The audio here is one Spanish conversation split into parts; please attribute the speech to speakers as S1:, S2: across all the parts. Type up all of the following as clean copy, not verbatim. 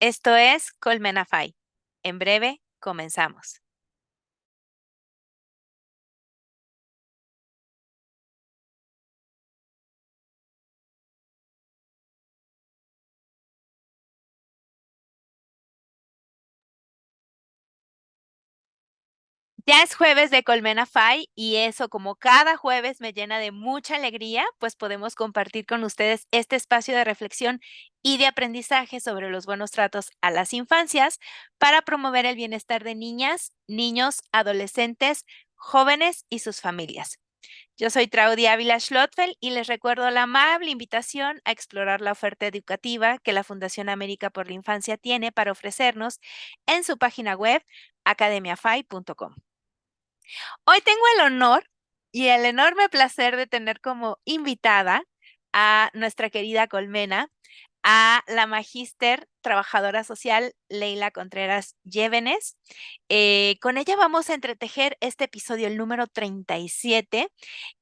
S1: Esto es Colmenafy. En breve, comenzamos. Ya es jueves de Colmenafy y eso, como cada jueves, me llena de mucha alegría, pues podemos compartir con ustedes este espacio de reflexión y de aprendizaje sobre los buenos tratos a las infancias para promover el bienestar de niñas, niños, adolescentes, jóvenes y sus familias. Yo soy Traudy Ávila Schlotfeld y les recuerdo la amable invitación a explorar la oferta educativa que la Fundación América por la Infancia tiene para ofrecernos en su página web academiafy.com. Hoy tengo el honor y el enorme placer de tener como invitada a nuestra querida Colmena, a la magíster trabajadora social Leila Contreras Llévenes. Con ella vamos a entretejer este episodio, el número 37,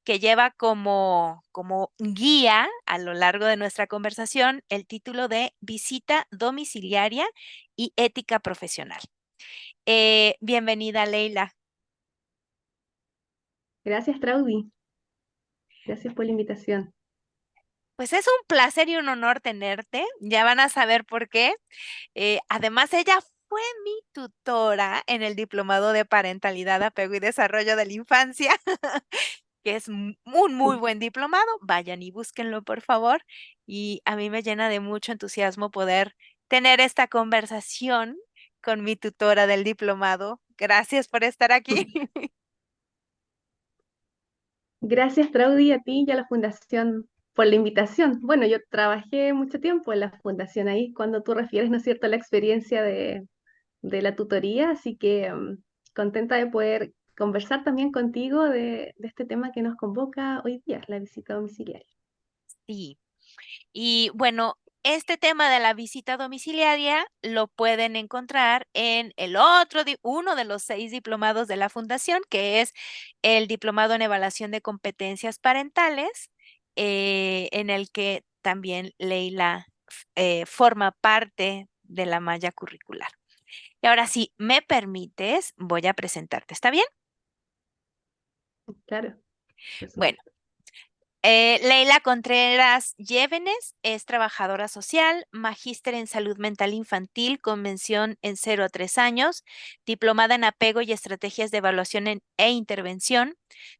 S1: que lleva como guía a lo largo de nuestra conversación el título de Visita domiciliaria y ética profesional. Bienvenida, Leila.
S2: Gracias, Traudy. Gracias por la invitación.
S1: Pues es un placer y un honor tenerte. Ya van a saber por qué. Además, ella fue mi tutora en el Diplomado de Parentalidad, Apego y Desarrollo de la Infancia, que es un muy buen diplomado. Vayan y búsquenlo, por favor. Y a mí me llena de mucho entusiasmo poder tener esta conversación con mi tutora del diplomado. Gracias por estar aquí.
S2: Gracias, Traudy, a ti y a la Fundación por la invitación. Bueno, yo trabajé mucho tiempo en la Fundación ahí, cuando tú refieres, ¿no es cierto?, la experiencia de la tutoría, así que contenta de poder conversar también contigo de este tema que nos convoca hoy día, la visita domiciliaria.
S1: Sí. Y bueno, este tema de la visita domiciliaria lo pueden encontrar en uno de los 6 diplomados de la Fundación, que es el Diplomado en Evaluación de Competencias Parentales, en el que también Leila forma parte de la malla curricular. Y ahora, si me permites, voy a presentarte. ¿Está bien?
S2: Claro, por
S1: Bueno.
S2: supuesto.
S1: Leila Contreras Llévenes es trabajadora social, magíster en salud mental infantil con mención en 0 a 3 años, diplomada en apego y estrategias de evaluación e intervención.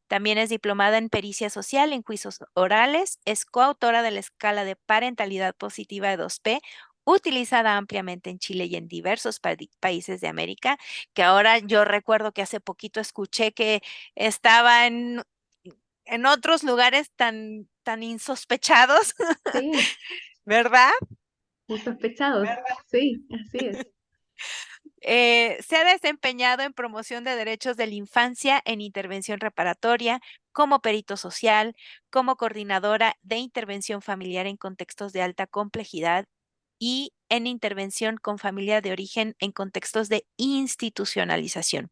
S1: También es diplomada en pericia social en juicios orales. Es coautora de la escala de parentalidad positiva de 2P, utilizada ampliamente en Chile y en diversos países de América, que ahora yo recuerdo que hace poquito escuché que estaba en otros lugares tan insospechados,
S2: Sí,
S1: ¿verdad?
S2: insospechados. Sí, así es.
S1: Se ha desempeñado en promoción de derechos de la infancia en intervención reparatoria, como perito social, como coordinadora de intervención familiar en contextos de alta complejidad y en intervención con familia de origen en contextos de institucionalización.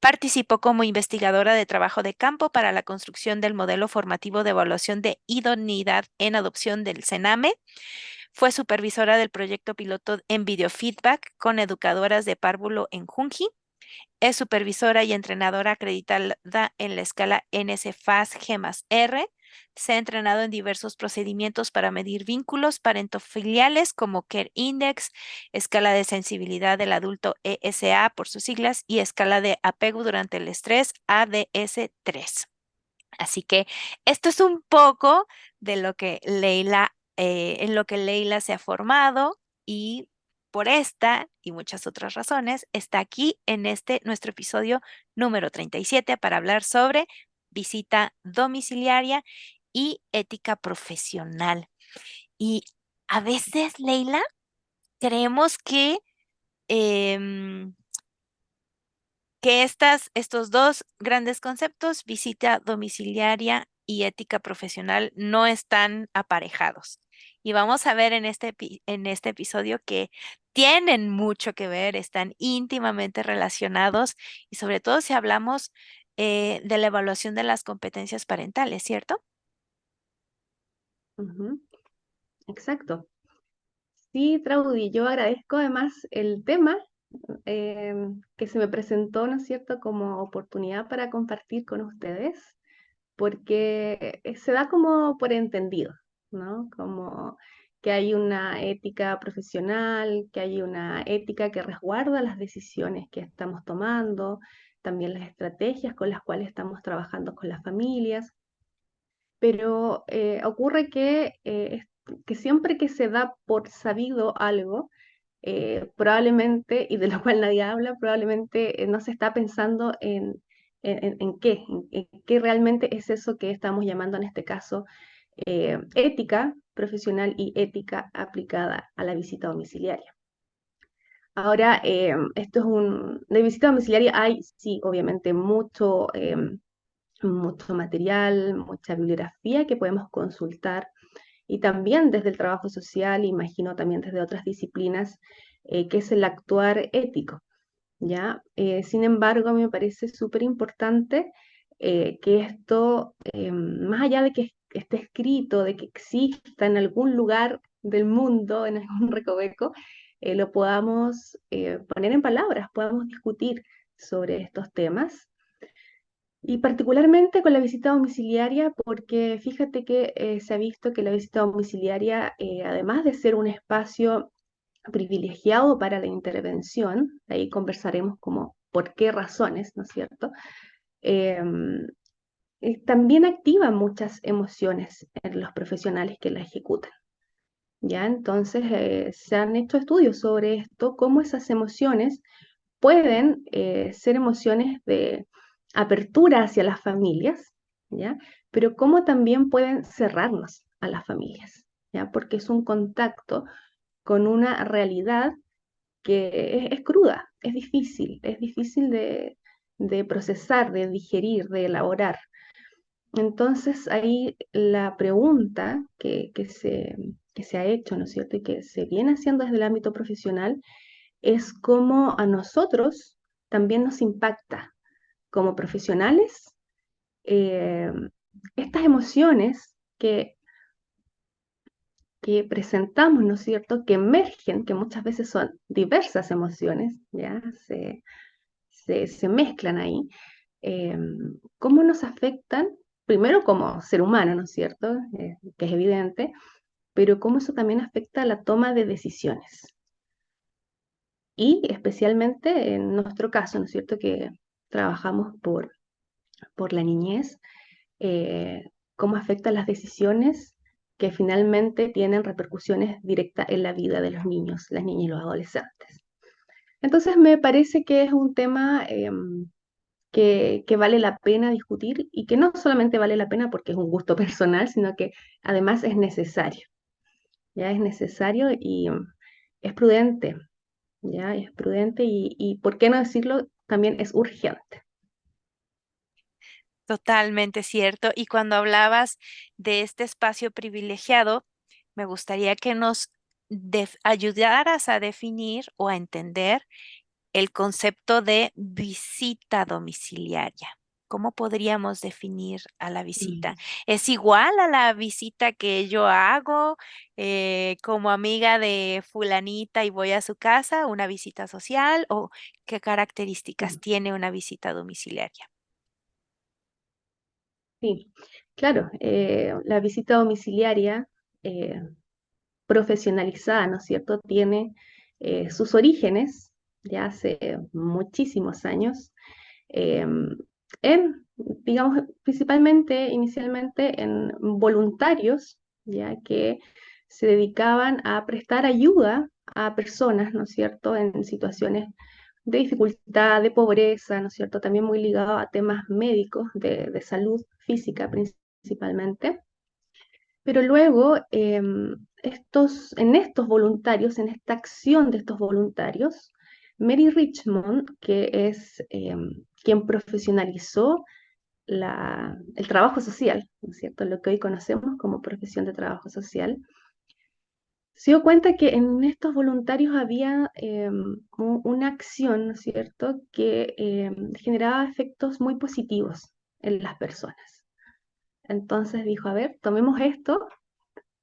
S1: Participó como investigadora de trabajo de campo para la construcción del modelo formativo de evaluación de idoneidad en adopción del CENAME. Fue supervisora del proyecto piloto en videofeedback con educadoras de párvulo en Junji. Es supervisora y entrenadora acreditada en la escala NSFAS G+R. Se ha entrenado en diversos procedimientos para medir vínculos parentofiliales como Care Index, escala de sensibilidad del adulto ESA por sus siglas y escala de apego durante el estrés ADS-3. Así que esto es un poco de lo que en lo que Leila se ha formado y por esta y muchas otras razones está aquí en este nuestro episodio número 37 para hablar sobre visita domiciliaria y ética profesional. Y a veces, Leila, creemos em, que estos dos grandes conceptos, visita domiciliaria y ética profesional, no están aparejados. Y vamos a ver en este episodio que tienen mucho que ver, están íntimamente relacionados y sobre todo si hablamos de la evaluación de las competencias parentales, ¿cierto?
S2: Ujú, exacto. Sí, Traudy, yo agradezco además el tema eh, que se me presentó, ¿no es cierto?, como oportunidad para compartir con ustedes, porque se da como por entendido, ¿no? Como que hay una ética profesional, que hay una ética que resguarda las decisiones que estamos tomando, también las estrategias con las cuales estamos trabajando con las familias, pero ocurre que siempre que se da por sabido algo, probablemente, y de lo cual nadie habla, probablemente no se está pensando en qué realmente es eso que estamos llamando en este caso ética profesional y ética aplicada a la visita domiciliaria. Ahora, de visita domiciliaria hay, sí, obviamente, mucho material, mucha bibliografía que podemos consultar y también desde el trabajo social, imagino también desde otras disciplinas, que es el actuar ético, ¿ya? Sin embargo, a mí me parece súper importante que esto, más allá de que esté escrito, de que exista en algún lugar del mundo, en algún recoveco, lo podamos poner en palabras, podamos discutir sobre estos temas y particularmente con la visita domiciliaria, porque fíjate que se ha visto que la visita domiciliaria, además de ser un espacio privilegiado para la intervención, ahí conversaremos como por qué razones, ¿no es cierto? Em, También activa muchas emociones en los profesionales que la ejecutan. ¿Ya? Entonces, se han hecho estudios sobre esto, cómo esas emociones pueden ser emociones de apertura hacia las familias, ¿ya? Pero cómo también pueden cerrarnos a las familias, ¿ya? Porque es un contacto con una realidad que es cruda, es difícil de procesar, de digerir, de elaborar. Entonces, ahí la pregunta que se ha hecho, ¿no es cierto? Y que se viene haciendo desde el ámbito profesional es cómo a nosotros también nos impacta como profesionales eh, estas emociones que presentamos, ¿no es cierto? Que emergen, que muchas veces son diversas emociones, ¿ya? Se mezclan ahí. eh, ¿Cómo nos afectan? Primero como ser humano, ¿no es cierto? Que es evidente, pero cómo eso también afecta a la toma de decisiones. Y especialmente en nuestro caso, ¿no es cierto? Que trabajamos por la niñez, cómo afectan las decisiones que finalmente tienen repercusiones directas en la vida de los niños, las niñas y los adolescentes. Entonces me parece que es un tema que vale la pena discutir y que no solamente vale la pena porque es un gusto personal, sino que además es necesario, ya es necesario y es prudente, ya es prudente y, ¿por qué no decirlo? También es urgente.
S1: Totalmente cierto. Y cuando hablabas de este espacio privilegiado, me gustaría que nos ayudaras a definir o a entender el concepto de visita domiciliaria. ¿Cómo podríamos definir a la visita?
S2: Mm.
S1: ¿Es igual a la visita que yo hago como amiga de fulanita y voy a su casa, una visita social? ¿O qué características
S2: Mm.
S1: tiene una visita domiciliaria?
S2: Sí, claro, la visita domiciliaria eh, profesionalizada, ¿no es cierto?, tiene sus orígenes ya hace muchísimos años eh, digamos, principalmente, inicialmente en voluntarios, ya que se dedicaban a prestar ayuda a personas, ¿no es cierto?, en situaciones de dificultad, de pobreza, ¿no es cierto?, también muy ligado a temas médicos, de salud física principalmente. Pero luego, en estos voluntarios, en esta acción de estos voluntarios, Mary Richmond, que es quien profesionalizó el trabajo social, ¿no es cierto? Lo que hoy conocemos como profesión de trabajo social, se dio cuenta que en estos voluntarios había una acción, ¿no es cierto?, que generaba efectos muy positivos en las personas. Entonces dijo, a ver, tomemos esto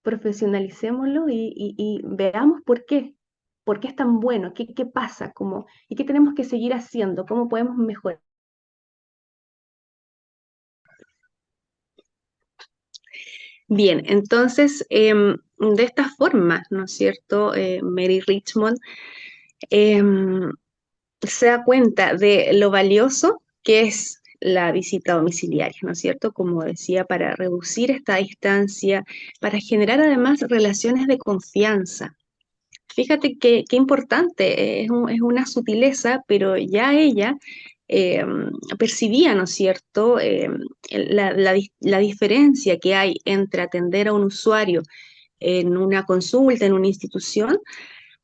S2: profesionalicémoslo y veamos por qué es tan bueno, qué pasa, y qué tenemos que seguir haciendo, cómo podemos mejorar. Bien, entonces, de esta forma, ¿no es cierto? Mary Richmond em, se da cuenta de lo valioso que es la visita domiciliaria, ¿no es cierto? Como decía, para reducir esta distancia, para generar además relaciones de confianza. Fíjate qué importante, es una sutileza, pero ya ella eh, percibía, ¿no es cierto?, la diferencia que hay entre atender a un usuario en una consulta, en una institución,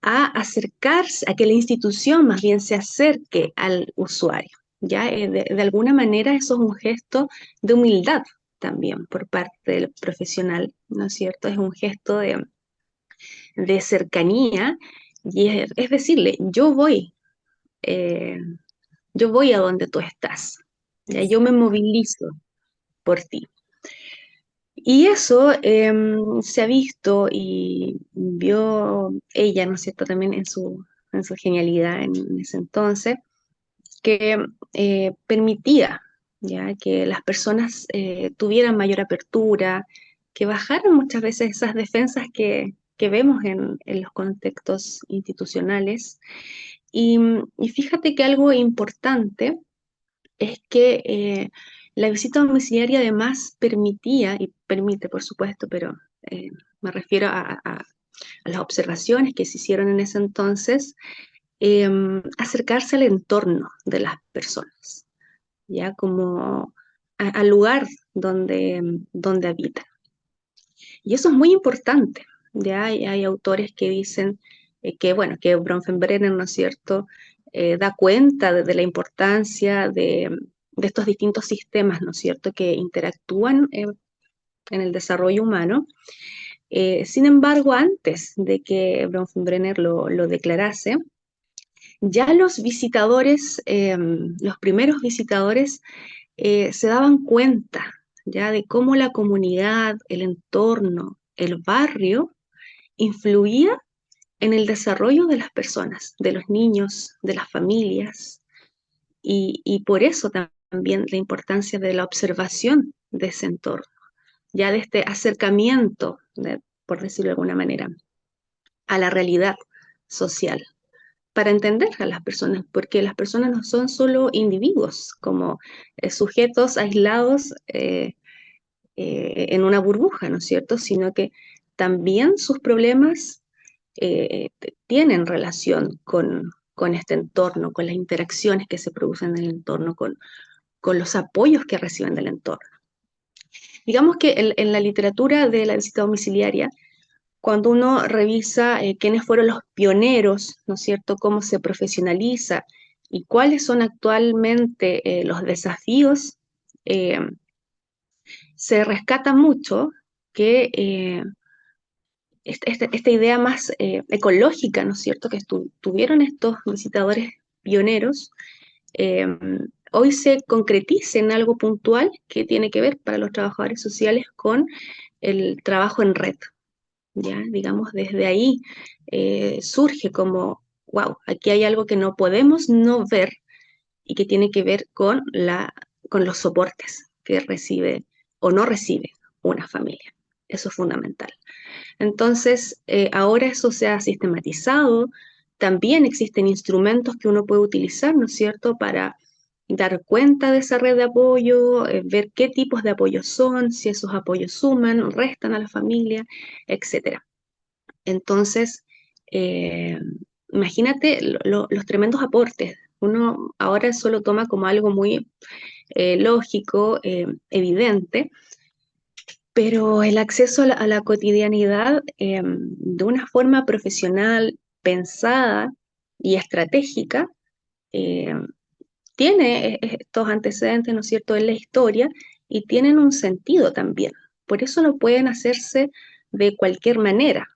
S2: a acercarse, a que la institución más bien se acerque al usuario. ¿Ya? De alguna manera eso es un gesto de humildad también por parte del profesional, ¿no es cierto? Es un gesto de cercanía y es decirle, eh, yo voy a donde tú estás, ¿ya? Yo me
S1: Exacto.
S2: movilizo por ti. Y eso se ha visto y vio ella, ¿no es cierto?, también en su genialidad en ese entonces, que permitía ya que las personas tuvieran mayor apertura, que bajaran muchas veces esas defensas que vemos en los contextos institucionales. Y fíjate que algo importante es que la visita domiciliaria además permitía, y permite por supuesto, pero me refiero a las observaciones que se hicieron en ese entonces, acercarse al entorno de las personas, ya como al lugar donde habitan. Y eso es muy importante. Ya hay autores que dicen bueno, que Bronfenbrenner, ¿no es cierto?, da cuenta de la importancia de estos distintos sistemas, ¿no es cierto?, que interactúan en el desarrollo humano. Sin embargo, antes de que Bronfenbrenner lo declarase, ya los visitadores, los primeros visitadores, se daban cuenta ya de cómo la comunidad, el entorno, el barrio influía en el desarrollo de las personas, de los niños, de las familias, y por eso también la importancia de la observación de ese entorno, ya de este acercamiento, por decirlo de alguna manera, a la realidad social, para entender a las personas, porque las personas no son solo individuos, como sujetos aislados en una burbuja, ¿no es cierto?, sino que también sus problemas tienen relación con este entorno, con las interacciones que se producen en el entorno, con los apoyos que reciben del entorno. Digamos que en la literatura de la visita domiciliaria, cuando uno revisa quiénes fueron los pioneros, ¿no es cierto?, cómo se profesionaliza y cuáles son actualmente los desafíos, eh, se rescata mucho que esta idea más ecológica, ¿no es cierto?, que tuvieron estos visitadores pioneros, eh, hoy se concretiza en algo puntual que tiene que ver para los trabajadores sociales con el trabajo en red. ¿Ya? Digamos, desde ahí surge como, wow, aquí hay algo que no podemos no ver y que tiene que ver con los soportes que recibe o no recibe una familia. Eso es fundamental. Entonces, ahora eso se ha sistematizado, también existen instrumentos que uno puede utilizar, ¿no es cierto?, para dar cuenta de esa red de apoyo, ver qué tipos de apoyos son, si esos apoyos suman, restan a la familia, etcétera. Entonces, eh, imagínate los tremendos aportes. Uno ahora eso lo toma como algo muy lógico, evidente, pero el acceso a la cotidianidad de una forma profesional, pensada y estratégica, eh, tiene estos antecedentes, ¿no es cierto?, en la historia y tienen un sentido también. Por eso no pueden hacerse de cualquier manera.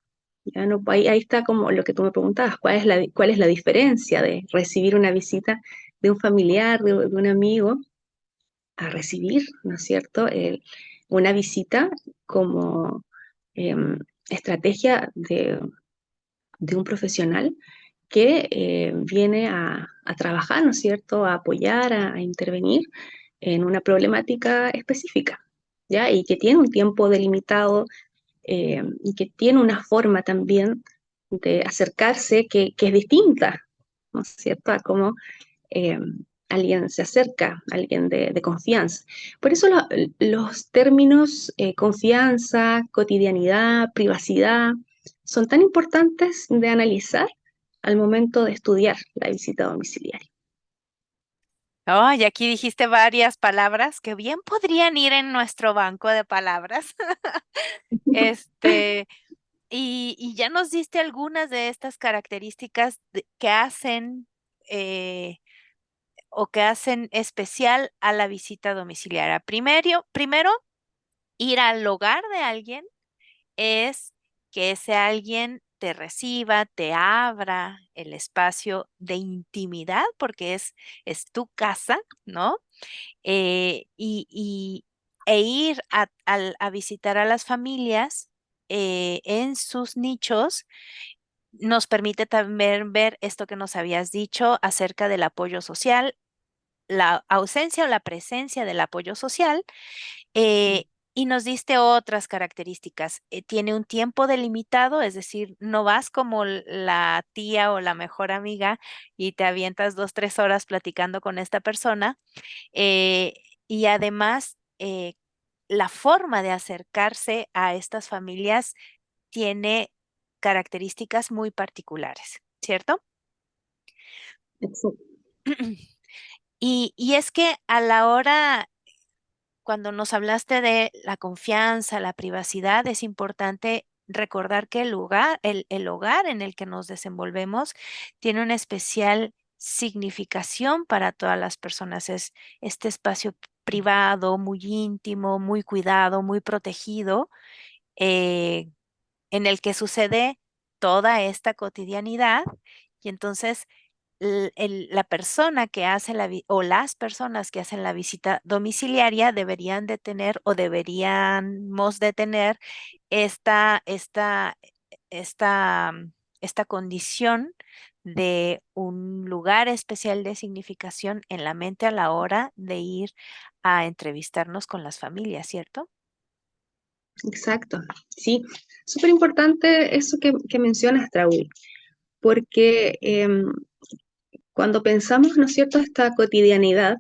S2: Ya no, ahí está como lo que tú me preguntabas, cuál es la diferencia de recibir una visita de un familiar, de un amigo, a recibir, ¿no es cierto?, una visita como estrategia de un profesional que viene a trabajar, ¿no es cierto?, a apoyar, a intervenir en una problemática específica, ¿ya? Y que tiene un tiempo delimitado y que tiene una forma también de acercarse que es distinta, ¿no es cierto?, a cómo eh, alguien se acerca, alguien de confianza. Por eso los términos confianza, cotidianidad, privacidad, son tan importantes de analizar al momento de estudiar la visita domiciliaria.
S1: Oh, y aquí dijiste varias palabras que bien podrían ir en nuestro banco de palabras. Este, y ya nos diste algunas de estas características que hacen o que hacen especial a la visita domiciliaria. Primero, ir al hogar de alguien es que ese alguien te reciba, te abra el espacio de intimidad, porque es tu casa, ¿no? E ir a visitar a las familias en sus nichos nos permite también ver esto que nos habías dicho acerca del apoyo social, la ausencia o la presencia del apoyo social, y nos diste otras características. Tiene un tiempo delimitado, es decir, no vas como la tía o la mejor amiga y te avientas 2, 3 horas platicando con esta persona. eh, y además, la forma de acercarse a estas familias tiene características muy particulares, ¿cierto?
S2: Exacto.
S1: Y es que a la hora cuando nos hablaste de la confianza, la privacidad, es importante recordar que el hogar en el que nos desenvolvemos tiene una especial significación para todas las personas. Es este espacio privado, muy íntimo, muy cuidado, muy protegido, eh, en el que sucede toda esta cotidianidad. Y entonces la persona que hace o las personas que hacen la visita domiciliaria deberían de tener o deberíamos de tener esta, esta, esta, esta condición de un lugar especial de significación en la mente a la hora de ir a entrevistarnos con las familias, ¿cierto?
S2: Exacto, sí. Súper importante eso que mencionas, Traúl, porque cuando pensamos, ¿no es cierto?, esta cotidianidad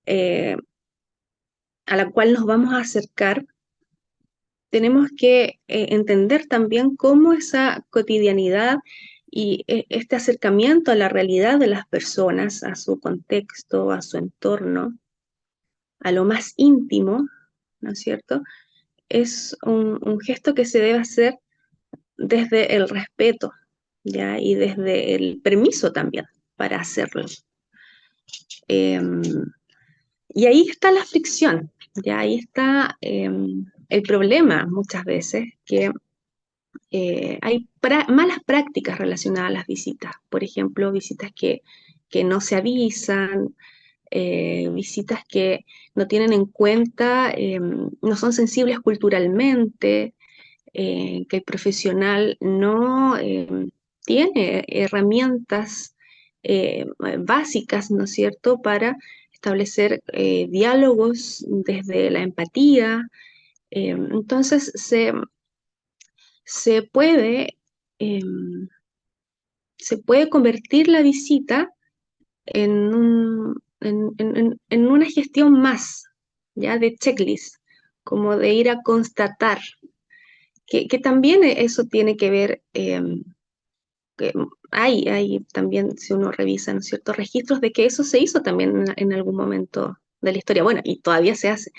S2: eh, a la cual nos vamos a acercar, tenemos que entender también cómo esa cotidianidad y este acercamiento a la realidad de las personas, a su contexto, a su entorno, a lo más íntimo, ¿no es cierto?, es un gesto que se debe hacer desde el respeto, ¿ya? Y desde el permiso también para hacerlo. Em, y ahí está la fricción, ¿ya? Ahí está el problema muchas veces, que hay malas prácticas relacionadas a las visitas. Por ejemplo, visitas que no se avisan, visitas que no tienen en cuenta, no son sensibles culturalmente, que el profesional no tiene herramientas básicas, ¿no es cierto?, para establecer diálogos desde la empatía. Entonces se puede, eh, se puede convertir la visita en una gestión más, ya de checklist, como de ir a constatar, que también eso tiene que ver, que hay también, si uno revisa, ¿no es cierto?, registros de que eso se hizo también en algún momento de la historia, bueno, y todavía se hace,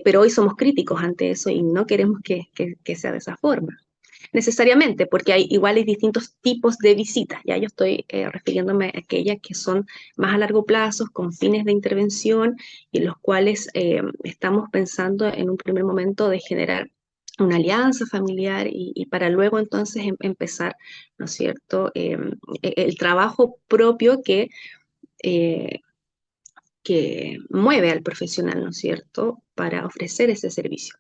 S2: pero hoy somos críticos ante eso y no queremos que sea de esa forma necesariamente, porque igual hay distintos tipos de visitas. Ya yo estoy refiriéndome a aquellas que son más a largo plazo, con fines de intervención, y en los cuales estamos pensando en un primer momento de generar una alianza familiar y para luego entonces empezar, ¿no es cierto?, el trabajo propio eh, que mueve al profesional, ¿no es cierto?, para ofrecer ese servicio.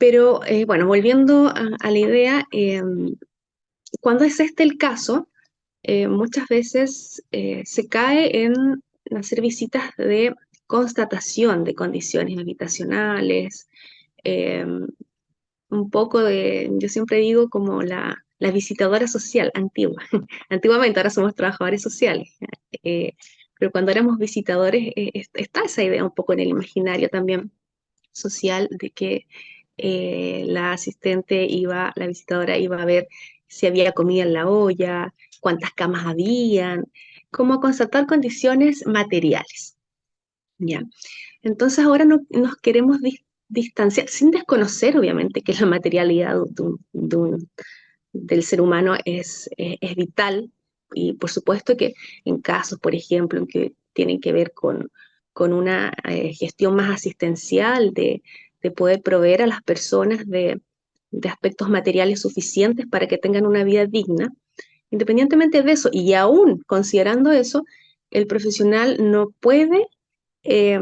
S2: Pero bueno, volviendo a la idea, cuando es este el caso, muchas veces se cae en hacer visitas de constatación de condiciones habitacionales, eh, un poco de, yo siempre digo como la visitadora social antigua. Antiguamente ahora somos trabajadores sociales, eh, pero cuando éramos visitadores está esa idea un poco en el imaginario también social de que la asistente iba, la visitadora iba a ver si había comida en la olla, cuántas camas habían, como constatar condiciones materiales. ¿Ya? Entonces ahora nos queremos distanciar, sin desconocer obviamente que la materialidad del ser humano es vital y por supuesto que en casos, por ejemplo, en que tienen que ver con una gestión más asistencial de poder proveer a las personas de aspectos materiales suficientes para que tengan una vida digna, independientemente de eso, y aún considerando eso, el profesional no puede eh,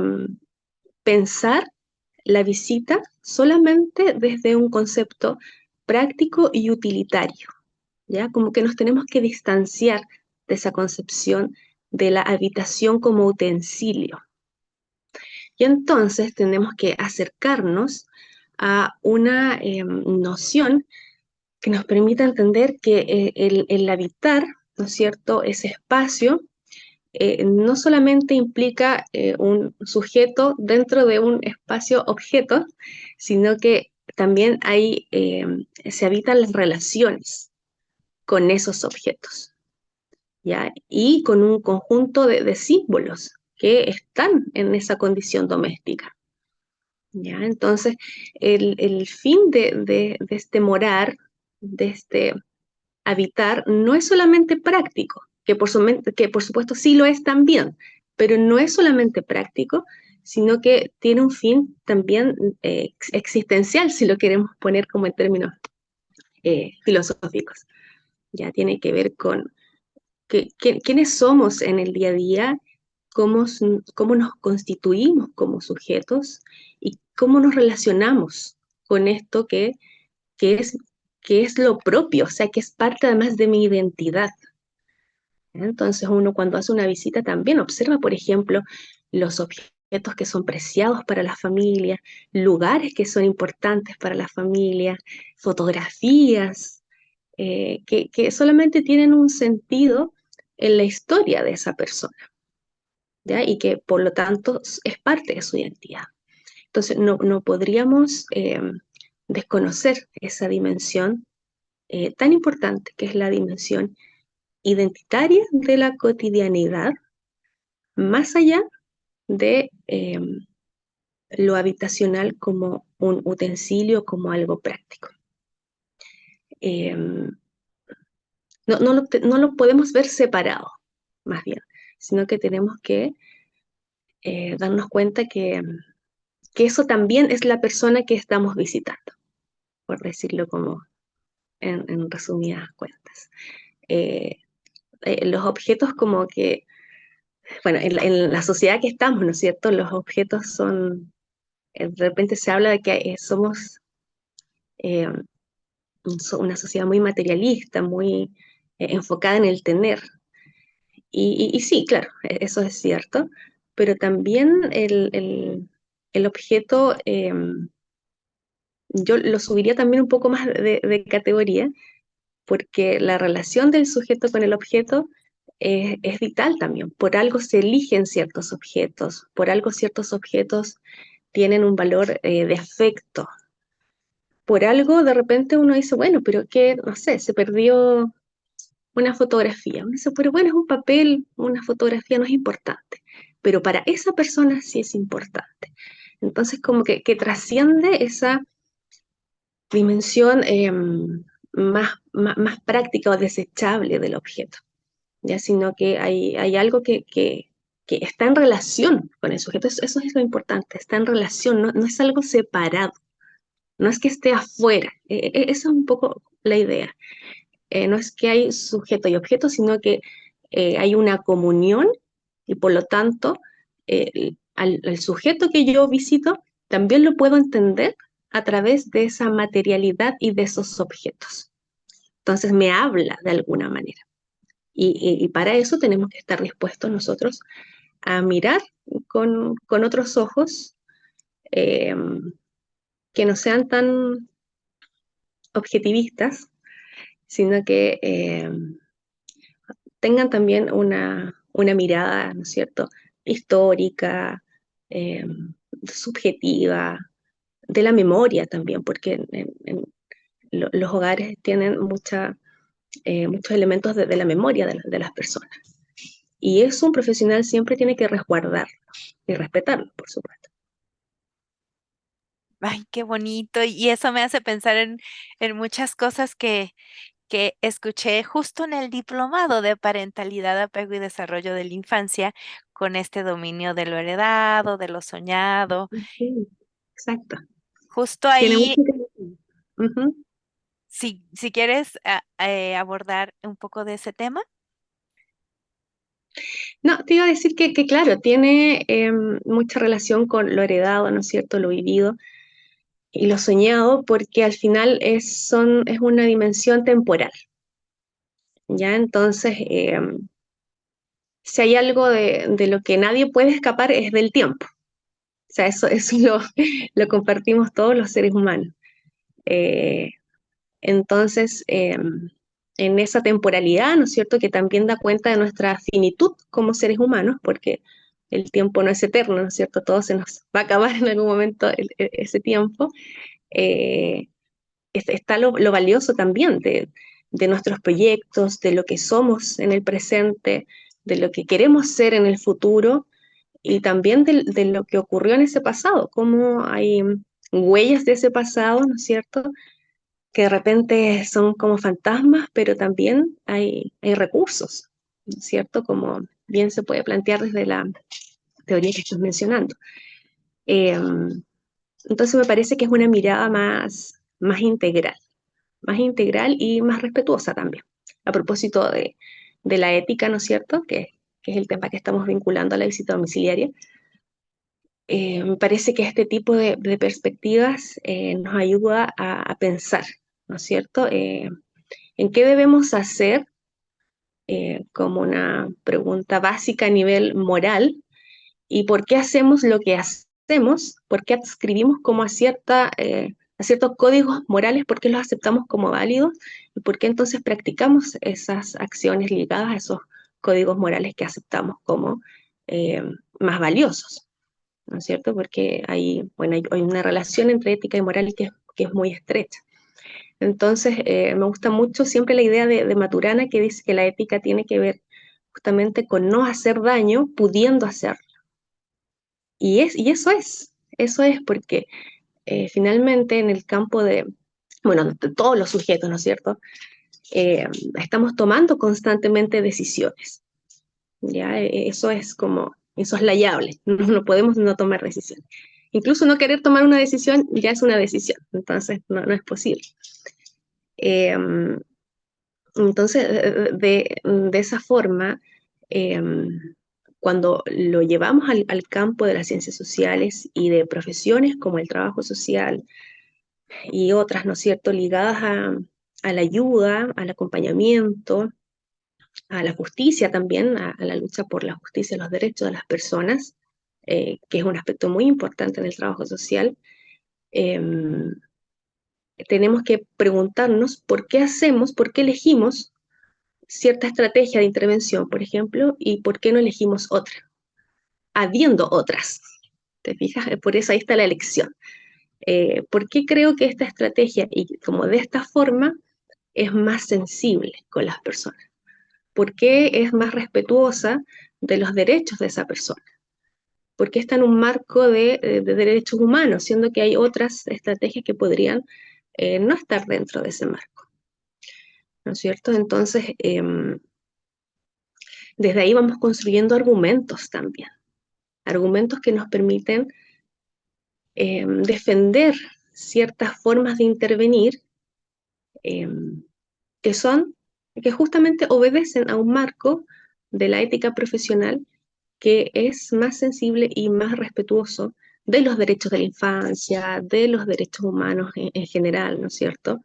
S2: pensar la visita solamente desde un concepto práctico y utilitario, ¿ya? Como que nos tenemos que distanciar de esa concepción de la habitación como utensilio. Y entonces tenemos que acercarnos a una noción que nos permita entender que el habitar, ¿no es cierto?, ese espacio no solamente implica un sujeto dentro de un espacio objeto, sino que también se habitan las relaciones con esos objetos, ¿ya? Y con un conjunto de símbolos que están en esa condición doméstica. ¿Ya? Entonces, el fin de este morar, de este habitar no es solamente práctico, que por supuesto sí lo es también, pero no es solamente práctico, sino que tiene un fin también existencial, si lo queremos poner como en términos filosóficos. Ya tiene que ver con quiénes somos en el día a día, cómo, cómo nos constituimos como sujetos y cómo nos relacionamos con esto que es, que es lo propio, o sea, que es parte además de mi identidad. Entonces uno cuando hace una visita también observa, por ejemplo, los objetos que son preciados para la familia, lugares que son importantes para la familia, fotografías que solamente tienen un sentido en la historia de esa persona, ¿ya? Y que por lo tanto es parte de su identidad. Entonces no podríamos desconocer esa dimensión tan importante que es la dimensión identitaria de la cotidianidad, más allá de lo habitacional como un utensilio, como algo práctico. Eh, no lo podemos ver separado, más bien, sino que tenemos que darnos cuenta que eso también es la persona que estamos visitando, por decirlo como en resumidas cuentas. Eh, los objetos como que, bueno, en la sociedad que estamos, ¿no es cierto? Los objetos son, de repente se habla de que somos eh, una sociedad muy materialista, muy enfocada en el tener. Y sí, claro, eso es cierto, pero también el objeto, yo lo subiría también un poco más de categoría, porque la relación del sujeto con el objeto es vital también. Por algo se eligen ciertos objetos, por algo ciertos objetos tienen un valor de afecto. Por algo de repente uno dice, bueno, pero que, no sé, se perdió una fotografía. Uno dice, pero bueno, es un papel, una fotografía no es importante, pero para esa persona sí es importante. Entonces, como que trasciende esa dimensión más práctica o desechable del objeto, ¿ya? Sino que hay algo que está en relación con el sujeto. Eso es lo importante, está en relación, no es algo separado, no es que esté afuera. Esa es un poco la idea. No es que hay sujeto y objeto, sino que hay una comunión y por lo tanto al sujeto que yo visito también lo puedo entender a través de esa materialidad y de esos objetos. Entonces me habla de alguna manera. Y para eso tenemos que estar dispuestos nosotros a mirar con otros ojos eh, que no sean tan objetivistas, sino que tengan también una mirada, ¿no es cierto?, histórica, eh, subjetiva, de la memoria también, porque los hogares tienen muchos elementos de la memoria de las personas. Y eso un profesional siempre tiene que resguardar y respetarlo, por supuesto.
S1: Ay, qué bonito. Y eso me hace pensar en muchas cosas que escuché justo en el diplomado de parentalidad, apego y desarrollo de la infancia, con este dominio de lo heredado, de lo soñado.
S2: Sí, exacto.
S1: Justo
S2: Tiene mucho
S1: ahí,
S2: que ver. Ujú.
S1: si quieres abordar un poco de ese tema.
S2: No, te iba a decir que claro, tiene mucha relación con lo heredado, ¿no es cierto?, lo vivido y lo soñado, porque al final es una dimensión temporal, ¿ya? Entonces, si hay algo de lo que nadie puede escapar es del tiempo. O sea, eso lo compartimos todos los seres humanos. Eh, entonces, en esa temporalidad, ¿no es cierto?, que también da cuenta de nuestra finitud como seres humanos, porque el tiempo no es eterno, ¿no es cierto? Todo se nos va a acabar en algún momento ese tiempo. Eh, está lo valioso también de nuestros proyectos, de lo que somos en el presente, de lo que queremos ser en el futuro y también de lo que ocurrió en ese pasado, cómo hay huellas de ese pasado, ¿no es cierto? Que de repente son como fantasmas, pero también hay recursos, ¿no es cierto? Como bien se puede plantear desde la teoría que estás mencionando. Eh, entonces me parece que es una mirada más integral y más respetuosa también. A propósito de la ética, ¿no es cierto? Que es el tema que estamos vinculando a la visita domiciliaria. Me parece que este tipo de perspectivas nos ayuda a pensar, ¿no es cierto? ¿En qué debemos hacer como una pregunta básica a nivel moral? ¿Y por qué hacemos lo que hacemos? ¿Por qué adscribimos como a ciertos códigos morales? ¿Por qué los aceptamos como válidos? ¿Y por qué entonces practicamos esas acciones ligadas a esos códigos morales que aceptamos como eh, más valiosos? ¿No es cierto? Porque bueno, hay una relación entre ética y moral que es muy estrecha. Entonces, me gusta mucho siempre la idea de Maturana que dice que la ética tiene que ver justamente con no hacer daño pudiendo hacer. Y eso es porque finalmente en el campo bueno, de todos los sujetos, ¿no es cierto? Eh, Estamos tomando constantemente decisiones, ¿ya? Eso es como insoslayable, no podemos no tomar decisiones. Incluso no querer tomar una decisión ya es una decisión, entonces no es posible. Eh, entonces, de esa forma, eh, cuando lo llevamos al campo de las ciencias sociales y de profesiones como el trabajo social y otras, ¿no es cierto?, ligadas a la ayuda, al acompañamiento, a la justicia también, a la lucha por la justicia y los derechos de las personas, que es un aspecto muy importante en el trabajo social, eh, tenemos que preguntarnos por qué elegimos cierta estrategia de intervención, por ejemplo, y por qué no elegimos otra, habiendo otras. ¿Te fijas? Por eso ahí está la elección. ¿Por qué creo que esta estrategia y como de esta forma es más sensible con las personas? ¿Por qué es más respetuosa de los derechos de esa persona? ¿Por qué está en un marco de derechos humanos, siendo que hay otras estrategias que podrían no estar dentro de ese marco? ¿No es cierto? Entonces, desde ahí vamos construyendo argumentos también, argumentos que nos permiten defender ciertas formas de intervenir eh, que son, que justamente obedecen a un marco de la ética profesional que es más sensible y más respetuoso de los derechos de la infancia, de los derechos humanos en general, ¿no es cierto?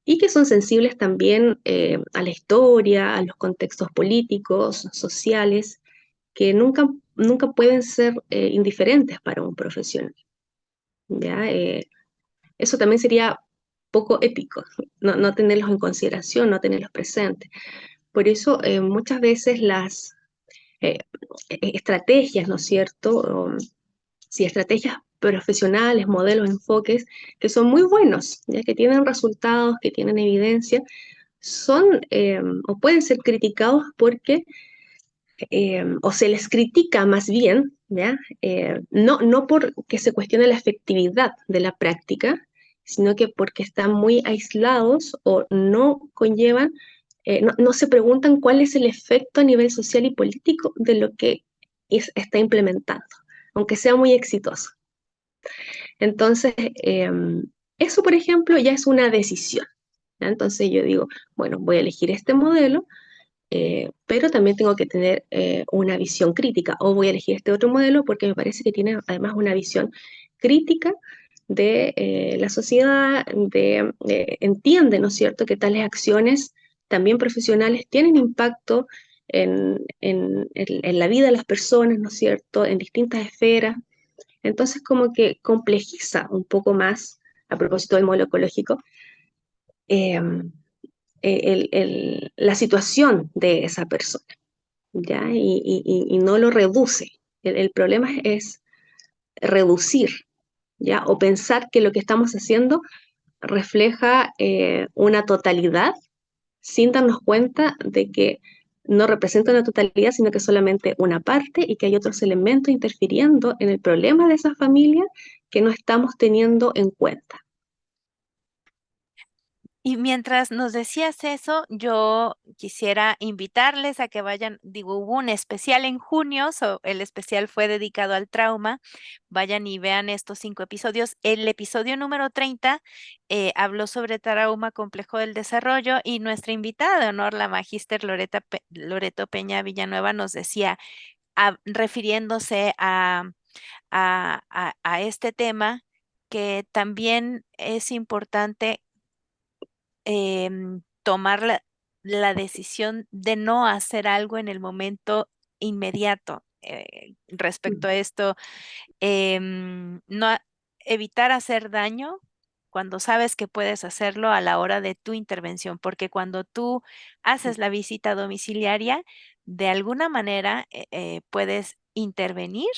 S2: Y que son sensibles también a la historia, a los contextos políticos, sociales, que nunca pueden ser indiferentes para un profesional. ¿Ya? Eso también sería poco ético, no tenerlos en consideración, no tenerlos presentes. Por eso muchas veces las eh, estrategias, ¿no es cierto? Sí, estrategias profesionales, modelos, enfoques que son muy buenos, ya que tienen resultados, que tienen evidencia, son o pueden ser criticados porque, o se les critica más bien, ¿ya? No porque se cuestione la efectividad de la práctica, sino que porque están muy aislados o no conllevan, no se preguntan cuál es el efecto a nivel social y político de lo que está implementando, aunque sea muy exitoso. Entonces, eso, por ejemplo, ya es una decisión. ¿Ya? Entonces yo digo, bueno, voy a elegir este modelo, pero también tengo que tener una visión crítica, o voy a elegir este otro modelo porque me parece que tiene además una visión crítica de la sociedad, entiende, ¿no es cierto?, que tales acciones también profesionales tienen impacto en la vida de las personas, ¿no es cierto?, en distintas esferas. Entonces, como que complejiza un poco más, a propósito del modelo ecológico, eh, la situación de esa persona, ¿ya? Y no lo reduce. El problema es reducir, ¿ya? O pensar que lo que estamos haciendo refleja una totalidad sin darnos cuenta de que no representa una totalidad, sino que solamente una parte y que hay otros elementos interfiriendo en el problema de esa familia que no estamos teniendo en cuenta.
S1: Y mientras nos decías eso, yo quisiera invitarles a que vayan, digo, hubo un especial en junio, el especial fue dedicado al trauma, vayan y vean estos 5 episodios. El episodio número 30 habló sobre trauma complejo del desarrollo y nuestra invitada de honor, la magíster Loreto Peña Villanueva, nos decía, refiriéndose a este tema, que también es importante tomar la decisión de no hacer algo en el momento inmediato. Respecto a esto, no evitar hacer daño cuando sabes que puedes hacerlo a la hora de tu intervención, porque cuando tú haces la visita domiciliaria, de alguna manera puedes intervenir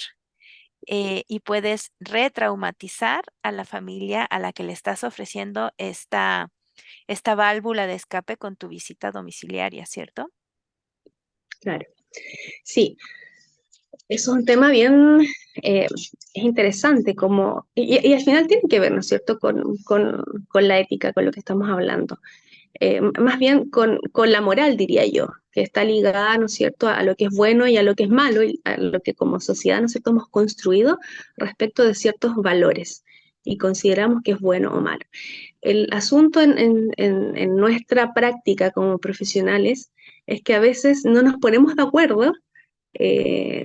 S1: y puedes retraumatizar a la familia a la que le estás ofreciendo esta válvula de escape con tu visita domiciliaria, ¿cierto?
S2: Claro, sí, eso es un tema bien es interesante, como, y al final tiene que ver, ¿no es cierto?, con la ética, con lo que estamos hablando. Más bien con la moral, diría yo, que está ligada, ¿no es cierto?, a lo que es bueno y a lo que es malo, y a lo que como sociedad, ¿no es cierto?, hemos construido respecto de ciertos valores y consideramos que es bueno o malo. El asunto en nuestra práctica como profesionales es que a veces no nos ponemos de acuerdo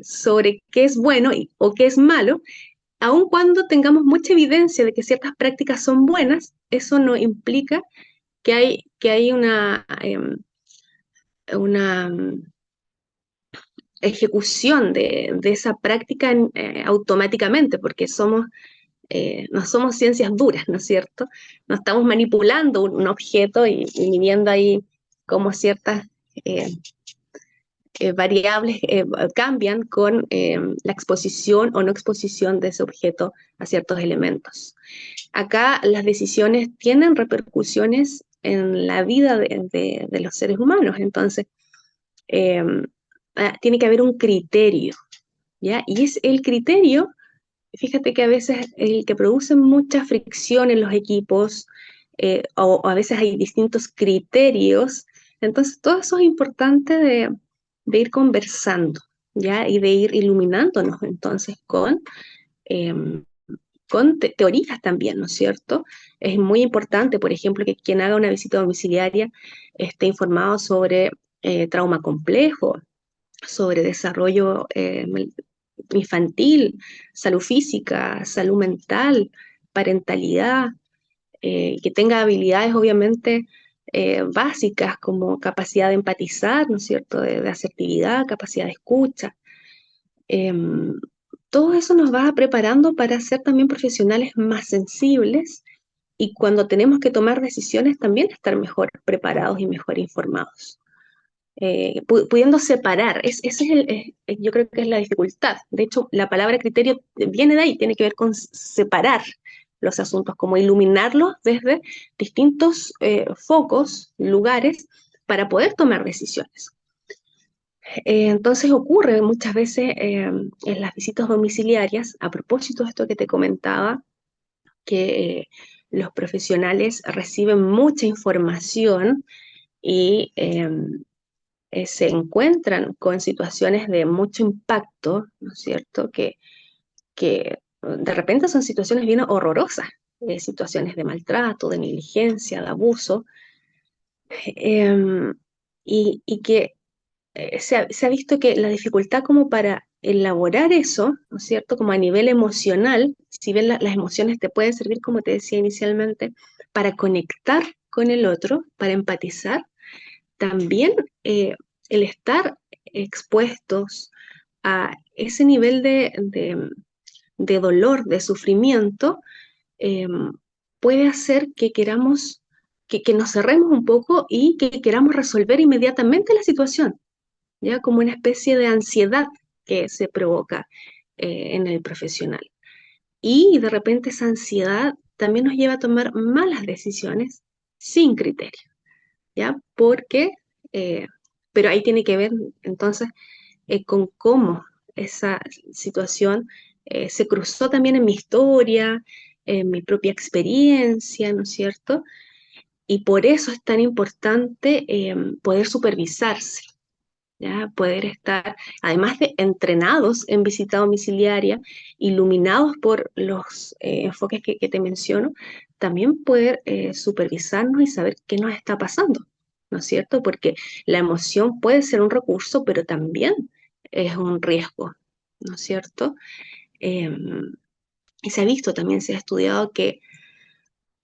S2: sobre qué es bueno o qué es malo, aun cuando tengamos mucha evidencia de que ciertas prácticas son buenas, eso no implica que hay una ejecución de esa práctica automáticamente, porque no somos ciencias duras, ¿no es cierto? No estamos manipulando un objeto y midiendo ahí cómo ciertas eh, variables cambian con la exposición o no exposición de ese objeto a ciertos elementos. Acá las decisiones tienen repercusiones en la vida de los seres humanos, entonces eh, tiene que haber un criterio, ¿ya? Y es el criterio, fíjate que a veces el que produce mucha fricción en los equipos, o a veces hay distintos criterios, entonces todo eso es importante de ir conversando, ¿ya? Y de ir iluminándonos entonces eh, con teorías también, ¿no es cierto? Es muy importante, por ejemplo, que quien haga una visita domiciliaria esté informado sobre trauma complejo, sobre desarrollo infantil, salud física, salud mental, parentalidad, que tenga habilidades obviamente básicas como capacidad de empatizar, ¿no es cierto?, de asertividad, capacidad de escucha. Em, Todo eso nos va preparando para ser también profesionales más sensibles y cuando tenemos que tomar decisiones también estar mejor preparados y mejor informados. Pudiendo separar, ese es yo creo que es la dificultad. De hecho, la palabra criterio viene de ahí, tiene que ver con separar los asuntos, como iluminarlos desde distintos focos, lugares, para poder tomar decisiones. Entonces ocurre muchas veces en las visitas domiciliarias, a propósito de esto que te comentaba, que los profesionales reciben mucha información y se encuentran con situaciones de mucho impacto, ¿no es cierto? Que de repente son situaciones bien horrorosas, situaciones de maltrato, de negligencia, de abuso, eh, y que se ha visto que la dificultad como para elaborar eso, ¿no es cierto? Como a nivel emocional, si bien las emociones te pueden servir, como te decía inicialmente, para conectar con el otro, para empatizar, también el estar expuestos a ese nivel de dolor, de sufrimiento, eh, puede hacer que queramos, que nos cerremos un poco y que queramos resolver inmediatamente la situación, ¿ya? Como una especie de ansiedad que se provoca en el profesional. Y de repente esa ansiedad también nos lleva a tomar malas decisiones sin criterio, ¿ya? Eh, pero ahí tiene que ver entonces con cómo esa situación se cruzó también en mi historia, en mi propia experiencia, ¿no es cierto? Y por eso es tan importante poder supervisarse, ¿ya? Poder estar, además de entrenados en visita domiciliaria, iluminados por los enfoques que te menciono, también poder supervisarnos y saber qué nos está pasando, ¿no es cierto? Porque la emoción puede ser un recurso, pero también es un riesgo, ¿no es cierto? Eh, y se ha visto, también se ha estudiado que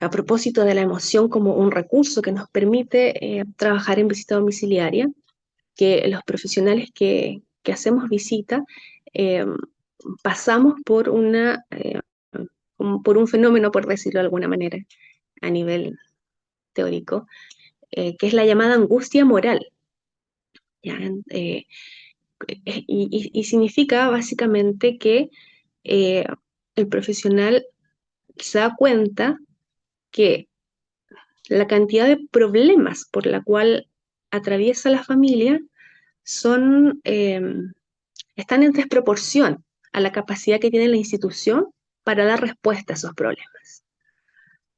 S2: a propósito de la emoción como un recurso que nos permite trabajar en visita domiciliaria, que los profesionales que hacemos visita eh, pasamos por como por un fenómeno, por decirlo de alguna manera, a nivel teórico, que es la llamada angustia moral. ¿Ya? Eh, y significa básicamente que eh, el profesional se da cuenta que la cantidad de problemas por la cual atraviesa la familia son están en desproporción a la capacidad que tiene la institución para dar respuesta a esos problemas.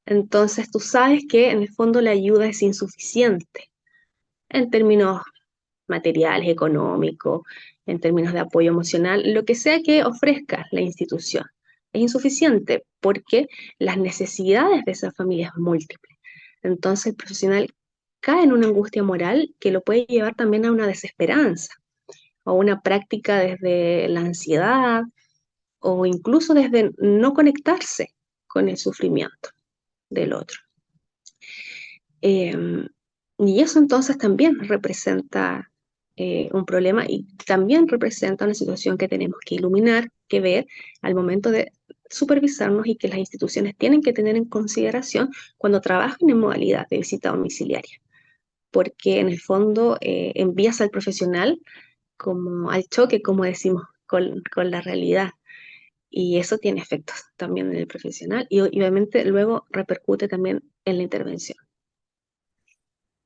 S2: Entonces tú sabes que en el fondo la ayuda es insuficiente en términos materiales, económicos, en términos de apoyo emocional, lo que sea que ofrezca la institución. Es insuficiente porque las necesidades de esa familia es múltiples. Entonces el profesional cae en una angustia moral que lo puede llevar también a una desesperanza o una práctica desde la ansiedad o incluso desde no conectarse con el sufrimiento del otro. Eh, y eso entonces también representa un problema y también representa una situación que tenemos que iluminar, que ver al momento de supervisarnos y que las instituciones tienen que tener en consideración cuando trabajan en modalidad de visita domiciliaria, porque en el fondo envías al profesional como al choque, como decimos, con la realidad. Y eso tiene efectos también en el profesional y obviamente luego repercute también en la intervención.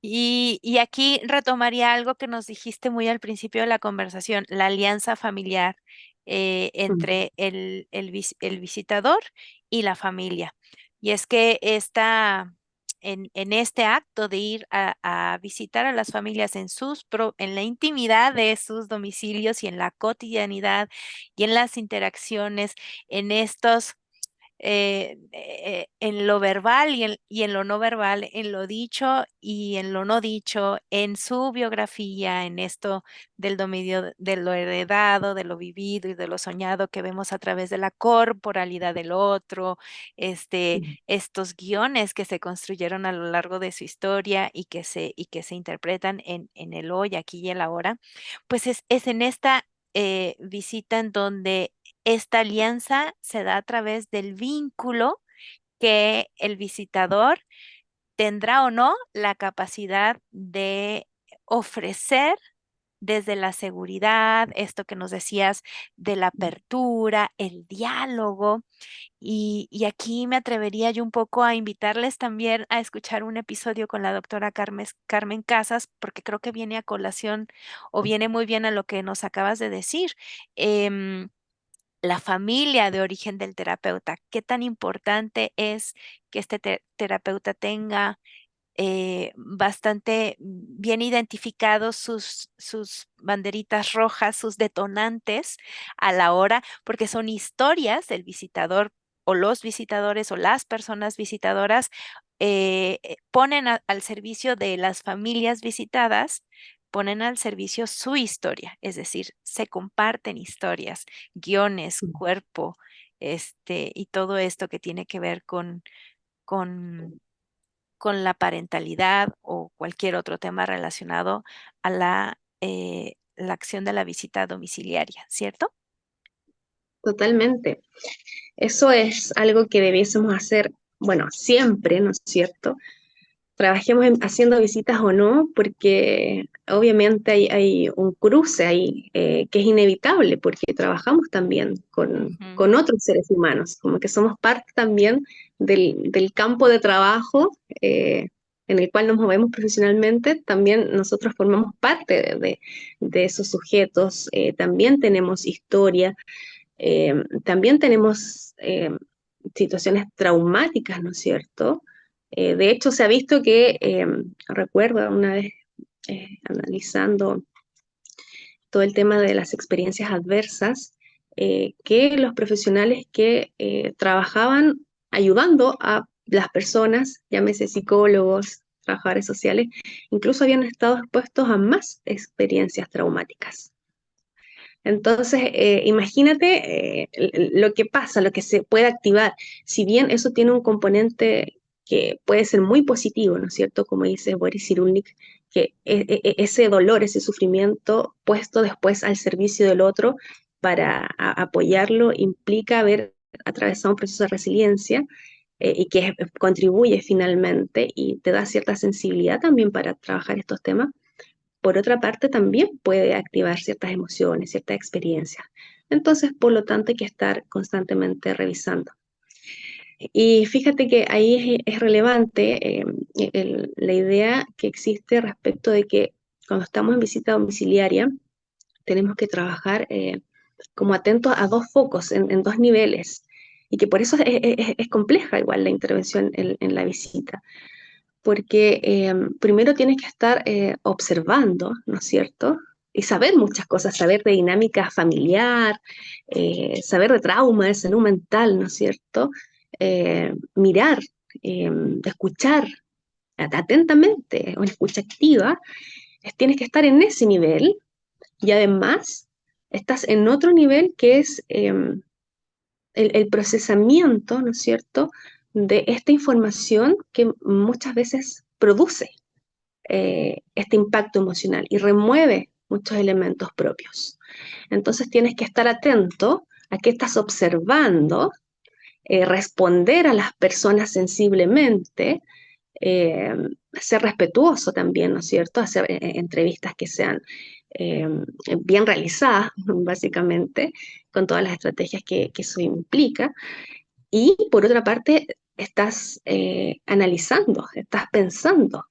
S1: Y aquí retomaría algo que nos dijiste muy al principio de la conversación, la alianza familiar
S2: Mm.
S1: entre el visitador y la familia. Y es que en este acto de ir a visitar a las familias en la intimidad de sus domicilios y en la cotidianidad y en las interacciones, en estos en lo verbal y en lo no verbal, en lo dicho y en lo no dicho, en su biografía, en esto del dominio de lo heredado, de lo vivido y de lo soñado que vemos a través de la corporalidad del otro, estos guiones que se construyeron a lo largo de su historia y que se interpretan en el hoy, aquí y el ahora, pues es en esta visita en donde esta alianza se da a través del vínculo que el visitador tendrá o no la capacidad de ofrecer desde la seguridad, esto que nos decías de la apertura, el diálogo. Y aquí me atrevería yo un poco a invitarles también a escuchar un episodio con la doctora Carmen Casas, porque creo que viene a colación o viene muy bien a lo que nos acabas de decir. Em, la familia de origen del terapeuta, qué tan importante es que este terapeuta tenga bastante bien identificados sus banderitas rojas, sus detonantes a la hora, porque son historias del visitador o los visitadores o las personas visitadoras ponen al servicio de las familias visitadas, ponen al servicio su historia, es decir, se comparten historias, guiones, cuerpo, y todo esto que tiene que ver con con la parentalidad o cualquier otro tema relacionado a la acción de la visita domiciliaria, ¿cierto?
S2: Totalmente. Eso es algo que debiésemos hacer, bueno, siempre, ¿no es cierto? Trabajemos haciendo visitas o no, porque obviamente hay un cruce ahí que es inevitable, porque trabajamos también
S1: Ujú,
S2: con otros seres humanos, como que somos parte también del campo de trabajo en el cual nos movemos profesionalmente, también nosotros formamos parte de esos sujetos, también tenemos historia, también tenemos situaciones traumáticas, ¿no es cierto? De hecho, se ha visto que, recuerdo una vez analizando todo el tema de las experiencias adversas, que los profesionales que trabajaban ayudando a las personas, llámese psicólogos, trabajadores sociales, incluso habían estado expuestos a más experiencias traumáticas. Entonces, imagínate lo que pasa, lo que se puede activar. Si bien eso tiene un componente que puede ser muy positivo, ¿no es cierto? Como dice Boris Cyrulnik, que ese dolor, ese sufrimiento puesto después al servicio del otro para apoyarlo implica haber atravesado un proceso de resiliencia y que contribuye finalmente y te da cierta sensibilidad también para trabajar estos temas. Por otra parte, también puede activar ciertas emociones, ciertas experiencias. Entonces, por lo tanto, hay que estar constantemente revisando. Y fíjate que ahí es relevante la idea que existe respecto de que cuando estamos en visita domiciliaria, tenemos que trabajar como atentos a dos focos, en dos niveles, y que por eso es compleja igual la intervención en la visita porque primero tienes que estar observando, ¿no es cierto? Y saber muchas cosas, saber de dinámica familiar, saber de trauma, de salud mental, ¿no es cierto? Mirar, escuchar atentamente, una escucha activa, tienes que estar en ese nivel y además estás en otro nivel que es el procesamiento, ¿no es cierto?, de esta información que muchas veces produce este impacto emocional y remueve muchos elementos propios. Entonces tienes que estar atento a qué estás observando, responder a las personas sensiblemente, eh, ser respetuoso también, ¿no es cierto? Hacer entrevistas que sean eh, bien realizadas, básicamente, con todas las estrategias que eso implica. Y por otra parte, estás analizando, estás pensando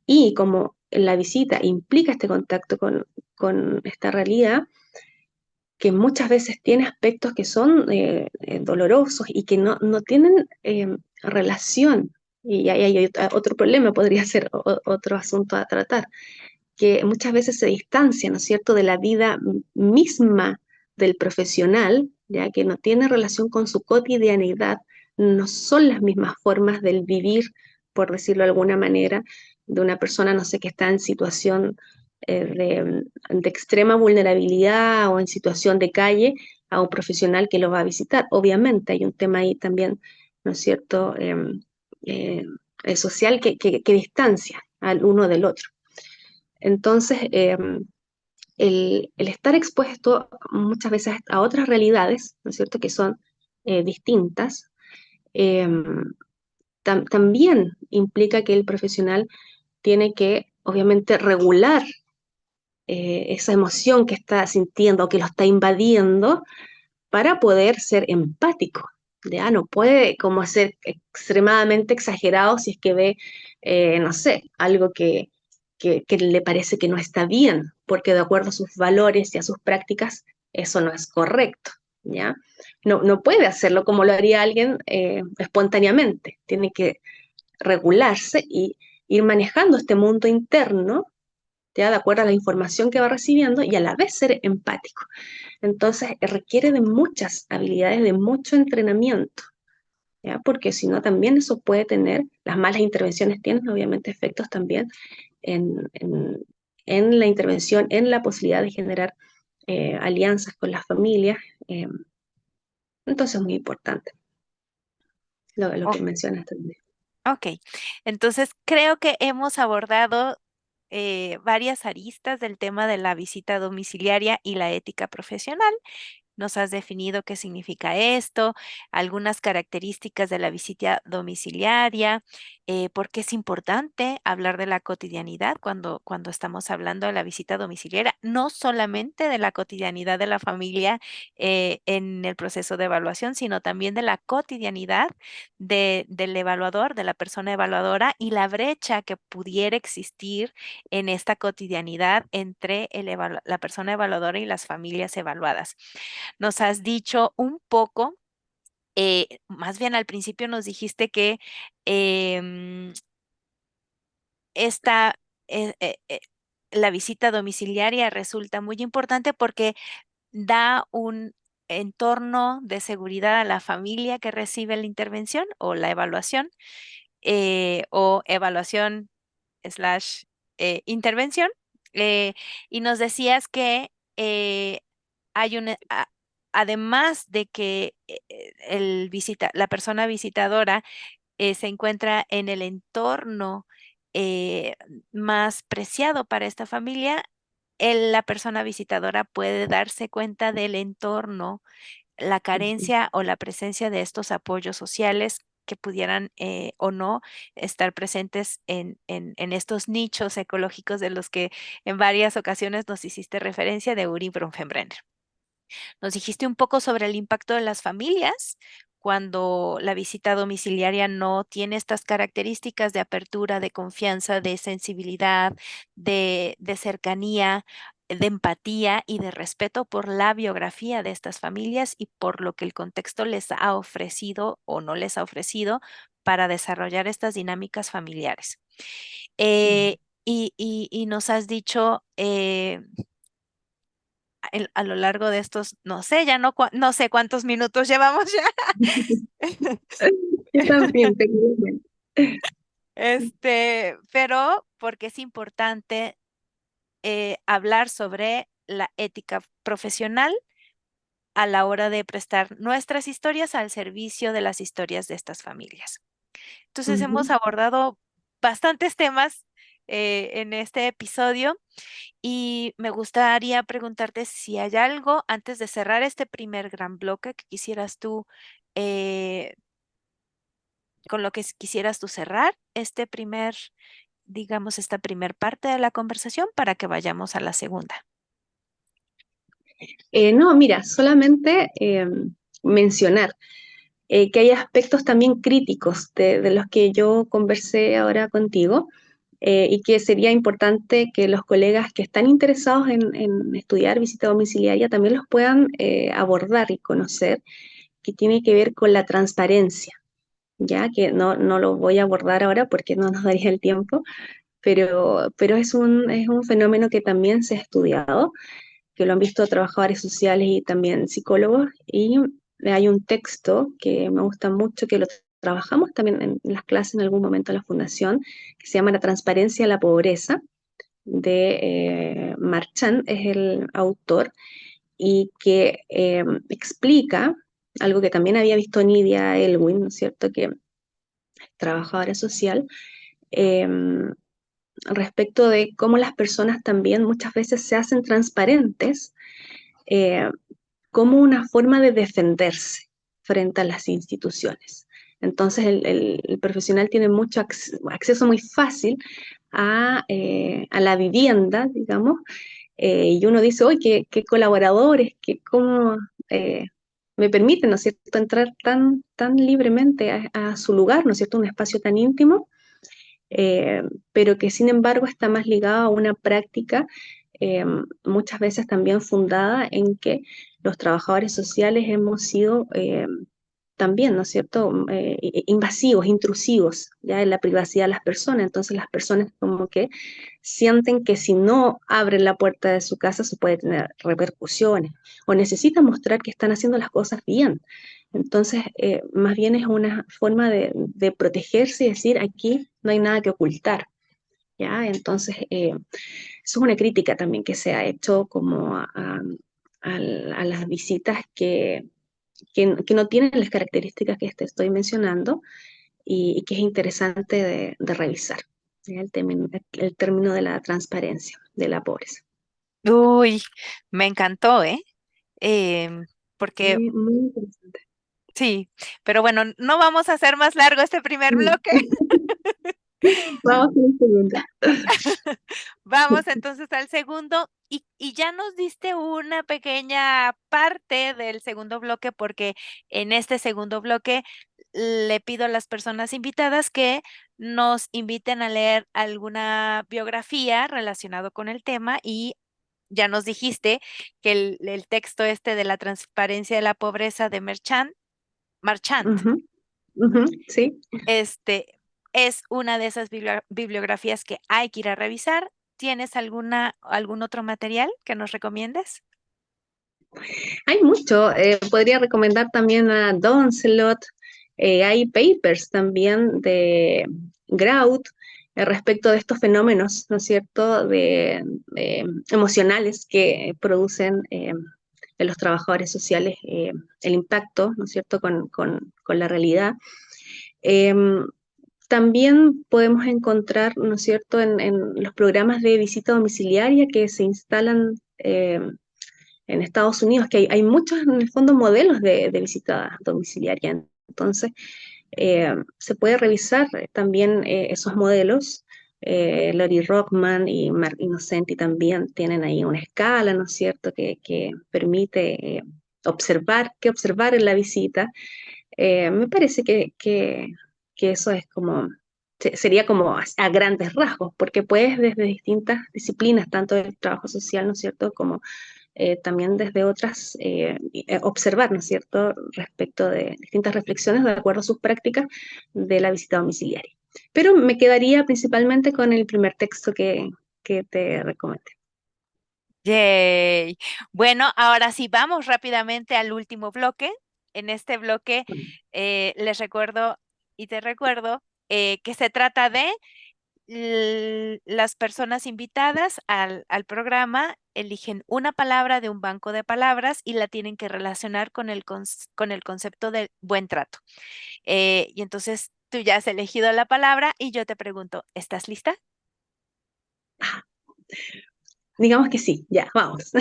S2: y como la visita implica este contacto con esta realidad, que muchas veces tiene aspectos que son dolorosos y que no tienen relación, y ahí hay otro problema, podría ser otro asunto a tratar, que muchas veces se distancia, ¿no es cierto?, de la vida misma del profesional, ya que no tiene relación con su cotidianidad, no son las mismas formas del vivir, por decirlo de alguna manera, de una persona, no sé, que está en situación de extrema vulnerabilidad o en situación de calle, a un profesional que lo va a visitar. Obviamente hay un tema ahí también, ¿no es cierto?, eh, social que distancia al uno del otro. Entonces, el estar expuesto muchas veces a otras realidades, ¿no es cierto?, que son distintas, eh, también implica que el profesional tiene que, obviamente, regular esa emoción que está sintiendo o que lo está invadiendo para poder ser empático. ¿Ya? No puede como ser extremadamente exagerado si es que ve, no sé, algo que le parece que no está bien, porque de acuerdo a sus valores y a sus prácticas, eso no es correcto. ¿Ya? No, no puede hacerlo como lo haría alguien espontáneamente. Tiene que regularse y ir manejando este mundo interno, ¿ya? De acuerdo a la información que va recibiendo y a la vez ser empático. Entonces, requiere de muchas habilidades, de mucho entrenamiento, ¿ya? Porque si no, también eso puede tener, las malas intervenciones tienen obviamente efectos también en, en, en la intervención, en la posibilidad de generar alianzas con las familias. Eh, entonces, es muy importante lo
S1: O-
S2: que mencionas también.
S1: ok, entonces creo que hemos abordado varias aristas del tema de la visita domiciliaria y la ética profesional. Nos has definido qué significa esto, algunas características de la visita domiciliaria, por qué es importante hablar de la cotidianidad cuando estamos hablando de la visita domiciliaria, no solamente de la cotidianidad de la familia en el proceso de evaluación, sino también de la cotidianidad del evaluador, de la persona evaluadora y la brecha que pudiera existir en esta cotidianidad entre la persona evaluadora y las familias evaluadas. Nos has dicho un poco, más bien al principio nos dijiste que em, esta, eh, eh, eh, la visita domiciliaria resulta muy importante porque da un entorno de seguridad a la familia que recibe la intervención o la evaluación, o evaluación slash intervención. eh, y nos decías que eh, hay además de que la persona visitadora se encuentra en el entorno eh, más preciado para esta familia, la persona visitadora puede darse cuenta del entorno, la carencia o la presencia de estos apoyos sociales que pudieran o no estar presentes en estos nichos ecológicos de los que en varias ocasiones nos hiciste referencia de Uri Bronfenbrenner. Nos dijiste un poco sobre el impacto de las familias cuando la visita domiciliaria no tiene estas características de apertura, de confianza, de sensibilidad, de cercanía, de empatía y de respeto por la biografía de estas familias y por lo que el contexto les ha ofrecido o no les ha ofrecido para desarrollar estas dinámicas familiares. Y nos has dicho a lo largo de estos, no sé, ya no, no sé cuántos minutos llevamos ya.
S2: Yo también tengo
S1: Pero porque es importante hablar sobre la ética profesional a la hora de prestar nuestras historias al servicio de las historias de estas familias. Entonces, hemos
S2: Ujú.
S1: abordado bastantes temas en este episodio. Y me gustaría preguntarte si hay algo antes de cerrar este primer gran bloque que quisieras tú, eh, con lo que quisieras tú cerrar este digamos, esta primer parte de la conversación para que vayamos a la segunda.
S2: No, mira, solamente mencionar que hay aspectos también críticos de los que yo conversé ahora contigo y que sería importante que los colegas que están interesados en estudiar visita domiciliaria también los puedan abordar y conocer, que tiene que ver con la transparencia, ya que no lo voy a abordar ahora porque no nos daría el tiempo, pero es un fenómeno que también se ha estudiado, que lo han visto trabajadores sociales y también psicólogos, y hay un texto que me gusta mucho, que lo trabajamos también en las clases en algún momento en la fundación, que se llama La transparencia de la pobreza, de Marchand, es el autor, y que explica algo que también había visto Nidia Elwin, ¿no es cierto?, que es trabajadora social, eh, respecto de cómo las personas también muchas veces se hacen transparentes eh, como una forma de defenderse frente a las instituciones. Entonces el profesional tiene mucho acceso muy fácil a la vivienda, digamos, y uno dice, oye, qué colaboradores, cómo me permiten, ¿no es cierto?, entrar tan libremente a su lugar, ¿no es cierto?, un espacio tan íntimo, eh, pero que sin embargo está más ligado a una práctica muchas veces también fundada en que los trabajadores sociales hemos sido también, ¿no es cierto?, invasivos, intrusivos, ya en la privacidad de las personas. Entonces las personas como que sienten que si no abren la puerta de su casa se puede tener repercusiones o necesitan mostrar que están haciendo las cosas bien. Entonces, más bien es una forma de protegerse y decir, aquí no hay nada que ocultar, ¿ya? Entonces, eso es una crítica también que se ha hecho como a las visitas que no tienen las características que te estoy mencionando y que es interesante de revisar, ¿ya? El término de la transparencia, de la pobreza.
S1: Uy, me encantó, ¿eh? Em, Porque
S2: Muy, muy interesante.
S1: sí, pero bueno, no vamos a hacer más largo este primer
S2: Mm.
S1: bloque.
S2: Vamos con el segundo.
S1: Vamos entonces al segundo y ya nos diste una pequeña parte del segundo bloque porque en este segundo bloque le pido a las personas invitadas que nos inviten a leer alguna biografía relacionado con el tema y ya nos dijiste que el texto este de la transparencia de la pobreza de Marchand,
S2: Ujú, ujú, sí.
S1: este, es una de esas bibliografías que hay que ir a revisar. ¿Tienes algún otro material que nos recomiendes?
S2: Hay mucho. Podría recomendar también a Doncelot. Hay papers también de Grout respecto de estos fenómenos, ¿no es cierto?, emocionales que producen en los trabajadores sociales el impacto, ¿no es cierto?, con la realidad. Em, También podemos encontrar, ¿no es cierto?, en los programas de visita domiciliaria que se instalan en Estados Unidos, que hay muchos, en el fondo, modelos de visita domiciliaria. Entonces, se puede revisar también esos modelos. Lori Rockman y Mark Innocenti también tienen ahí una escala, ¿no es cierto?, que permite qué observar en la visita. Me parece que eso es como, sería como a grandes rasgos, porque puedes desde distintas disciplinas, tanto del trabajo social, ¿no es cierto?, como también desde otras, observar, ¿no es cierto?, respecto de distintas reflexiones de acuerdo a sus prácticas de la visita domiciliaria. Pero me quedaría principalmente con el primer texto que te recomendé.
S1: Yay. Bueno, ahora sí, vamos rápidamente al último bloque. En este bloque les recuerdo y te recuerdo que se trata de las personas invitadas al programa eligen una palabra de un banco de palabras y la tienen que relacionar con con el concepto de buen trato. Y entonces tú ya has elegido la palabra y yo te pregunto, ¿estás lista?
S2: Digamos que sí, ya, vamos.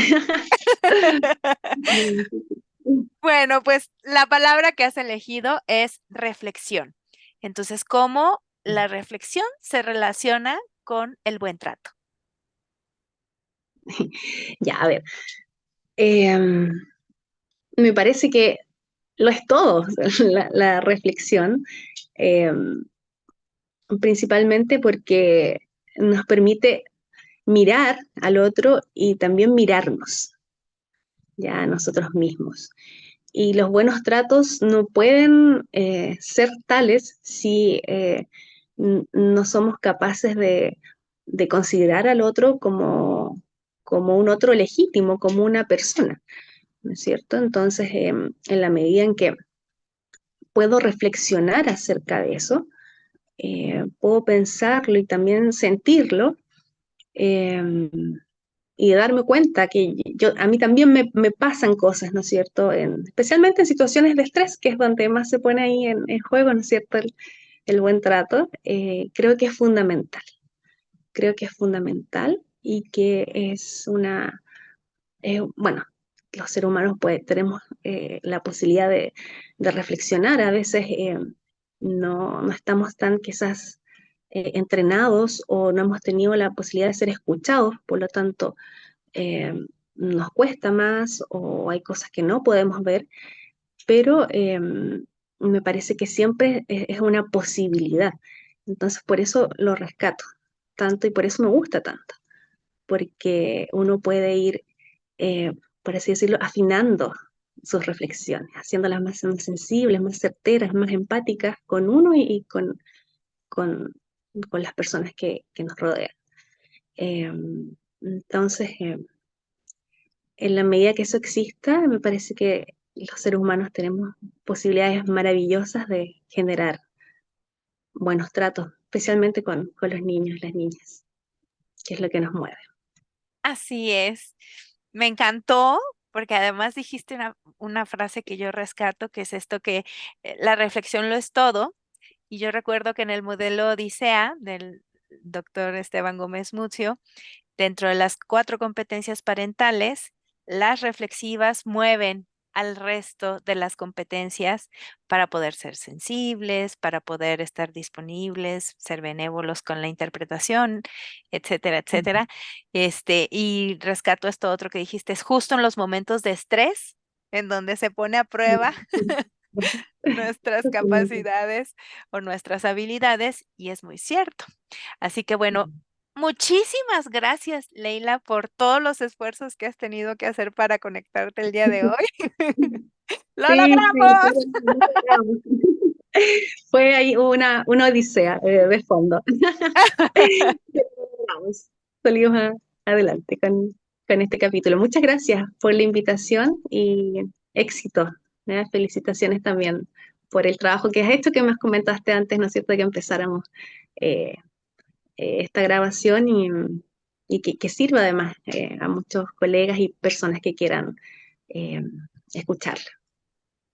S1: Bueno, pues la palabra que has elegido es reflexión. Entonces, ¿cómo la reflexión se relaciona con el buen trato?
S2: Ya, a ver. em, Me parece que lo es todo, la reflexión, em, principalmente porque nos permite mirar al otro y también mirarnos ya a nosotros mismos. Y los buenos tratos no pueden ser tales si no somos capaces de considerar al otro como un otro legítimo, como una persona. ¿no es cierto? Entonces, en la medida en que puedo reflexionar acerca de eso, puedo pensarlo y también sentirlo, eh, y darme cuenta que a mí también me pasan cosas, ¿no es cierto? Especialmente en situaciones de estrés, que es donde más se pone ahí en juego, ¿no es cierto? El buen trato, creo que es fundamental. Creo que es fundamental y que es bueno, los seres humanos pues, tenemos la posibilidad de reflexionar. A veces no estamos tan quizás entrenados o no hemos tenido la posibilidad de ser escuchados, por lo tanto eh, nos cuesta más o hay cosas que no podemos ver, pero me parece que siempre es una posibilidad. Entonces por eso lo rescato tanto y por eso me gusta tanto, porque uno puede ir, eh, por así decirlo, afinando sus reflexiones, haciéndolas más sensibles, más certeras, más empáticas con uno y con, con las personas que nos rodean. Eh, entonces, en la medida que eso exista, me parece que los seres humanos tenemos posibilidades maravillosas de generar buenos tratos, especialmente con los niños, las niñas, que es lo que nos mueve.
S1: Así es. Me encantó porque además dijiste una frase que yo rescato, que es esto que la reflexión lo es todo. Y yo recuerdo que en el modelo Odisea del doctor Esteban Gómez Mucio, dentro de las 4 competencias parentales, las reflexivas mueven al resto de las competencias para poder ser sensibles, para poder estar disponibles, ser benévolos con la interpretación, etcétera, etcétera. Y rescato esto otro que dijiste, es justo en los momentos de estrés en donde se pone a prueba nuestras
S2: Totalmente.
S1: capacidades o nuestras habilidades, y es muy cierto. Así que bueno, muchísimas gracias, Leila, por todos los esfuerzos que has tenido que hacer para conectarte el día de hoy. ¡Lo
S2: Sí, sí, pero
S1: logramos!
S2: no logramos. Fue ahí una odisea de fondo. Pero lo logramos. Salimos adelante con este capítulo. Muchas gracias por la invitación y éxito. Felicitaciones también por el trabajo que has hecho, que me comentaste antes, ¿no es cierto?, de que empezáramos eh, esta grabación y que sirva además a muchos colegas y personas que quieran eh, escucharla.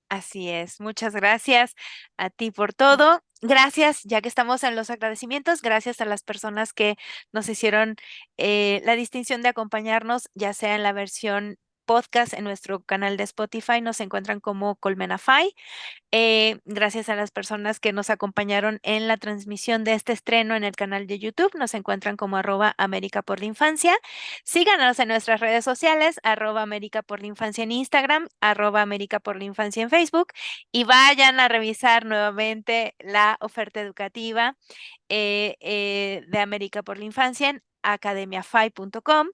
S1: Así es, muchas gracias a ti por todo. Gracias, ya que estamos en los agradecimientos, gracias a las personas que nos hicieron la distinción de acompañarnos, ya sea en la versión podcast en nuestro canal de Spotify, nos encuentran como Colmenafy. Gracias a las personas que nos acompañaron en la transmisión de este estreno en el canal de YouTube. Nos encuentran como @América por la Infancia. Síganos en nuestras redes sociales, @América por la Infancia en Instagram, @América por la Infancia en Facebook. Y vayan a revisar nuevamente la oferta educativa de América por la Infancia en academiafy.com.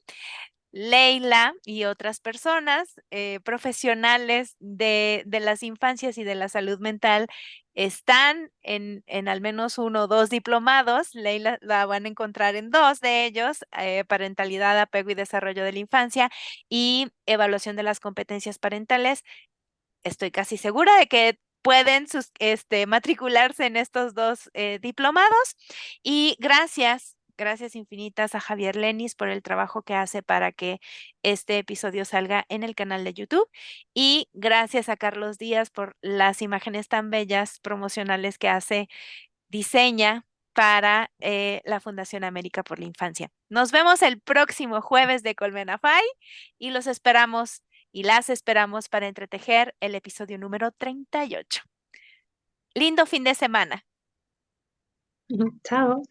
S1: Leila y otras personas profesionales de las infancias y de la salud mental están en al menos 1 o 2 diplomados. Leila la van a encontrar en 2 de ellos, parentalidad, apego y desarrollo de la infancia y evaluación de las competencias parentales. Estoy casi segura de que pueden matricularse en estos 2 diplomados. Y gracias infinitas a Javier Lenis por el trabajo que hace para que este episodio salga en el canal de YouTube. Y gracias a Carlos Díaz por las imágenes tan bellas promocionales que diseña para la Fundación América por la Infancia. Nos vemos el próximo jueves de Colmenafay y los esperamos y las esperamos para entretejer el episodio número 38. Lindo fin de semana.
S2: Chao.